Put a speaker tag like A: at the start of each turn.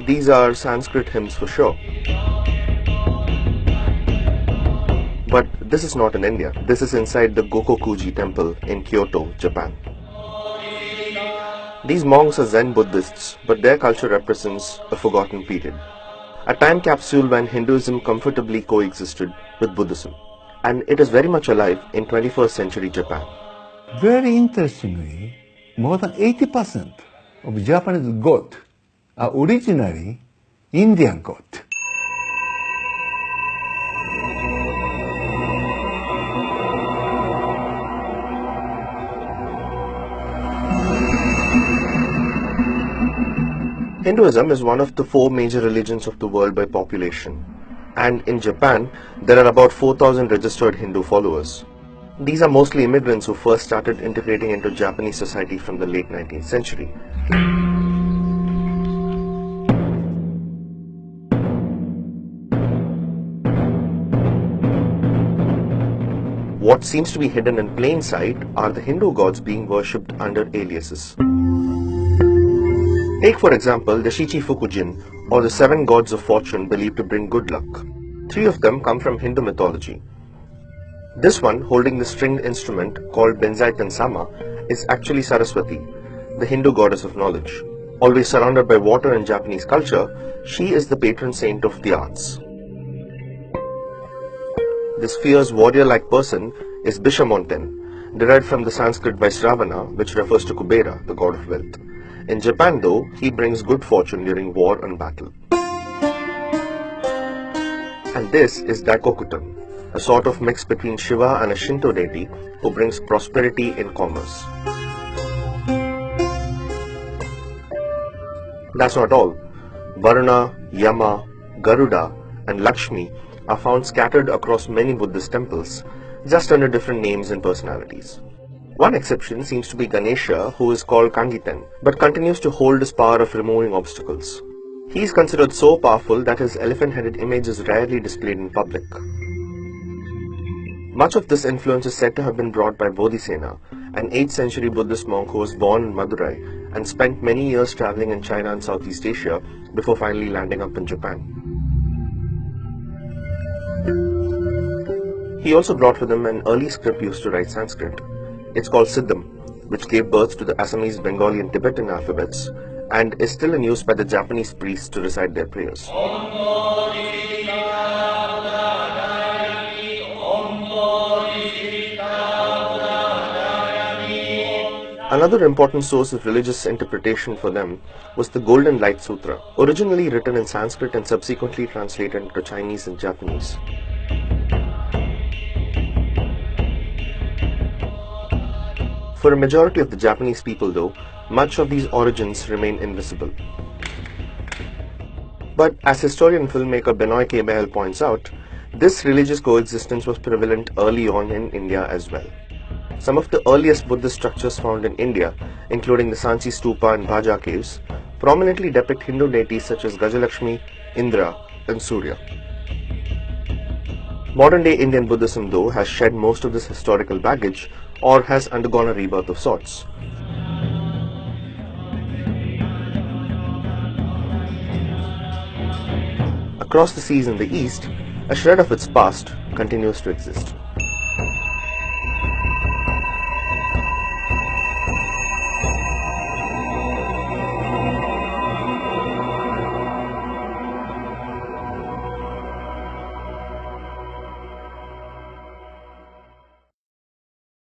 A: These are Sanskrit hymns for sure. But this is not in India. This is inside the Gokokuji temple in Kyoto, Japan. These monks are Zen Buddhists, but their culture represents a forgotten period. A time capsule when Hinduism comfortably coexisted with Buddhism. And it is very much alive in 21st century Japan.
B: Very interestingly, more than 80% of Japanese gods are originally Indian gods.
A: Hinduism is one of the 4 major religions of the world by population, and in Japan there are about 4,000 registered Hindu followers. These are mostly immigrants who first started integrating into Japanese society from the late 19th century. What seems to be hidden in plain sight are the Hindu gods being worshipped under aliases. Take for example the Shichi-Fukujin, or the 7 gods of fortune believed to bring good luck. 3 of them come from Hindu mythology. This one, holding the stringed instrument called Benzai Tansama, is actually Saraswati, the Hindu goddess of knowledge. Always surrounded by water in Japanese culture, she is the patron saint of the arts. This fierce warrior-like person is Bishamonten, derived from the Sanskrit Vaisravana, which refers to Kubera, the god of wealth. In Japan though, he brings good fortune during war and battle. And this is Daikokuton, a sort of mix between Shiva and a Shinto deity who brings prosperity in commerce. That's not all. Varuna, Yama, Garuda and Lakshmi are found scattered across many Buddhist temples, just under different names and personalities. One exception seems to be Ganesha, who is called Kangiten, but continues to hold his power of removing obstacles. He is considered so powerful that his elephant-headed image is rarely displayed in public. Much of this influence is said to have been brought by Bodhisena, an 8th century Buddhist monk who was born in Madurai and spent many years traveling in China and Southeast Asia before finally landing up in Japan. He also brought with him an early script used to write Sanskrit. It's called Siddham, which gave birth to the Assamese, Bengali and Tibetan alphabets and is still in use by the Japanese priests to recite their prayers. Another important source of religious interpretation for them was the Golden Light Sutra, originally written in Sanskrit and subsequently translated into Chinese and Japanese. For a majority of the Japanese people though, much of these origins remain invisible. But as historian and filmmaker Benoit Kébel points out, this religious coexistence was prevalent early on in India as well. Some of the earliest Buddhist structures found in India, including the Sanchi Stupa and Bhaja caves, prominently depict Hindu deities such as Gajalakshmi, Indra and Surya. Modern-day Indian Buddhism though has shed most of this historical baggage or has undergone a rebirth of sorts. Across the seas in the east, a shred of its past continues to exist.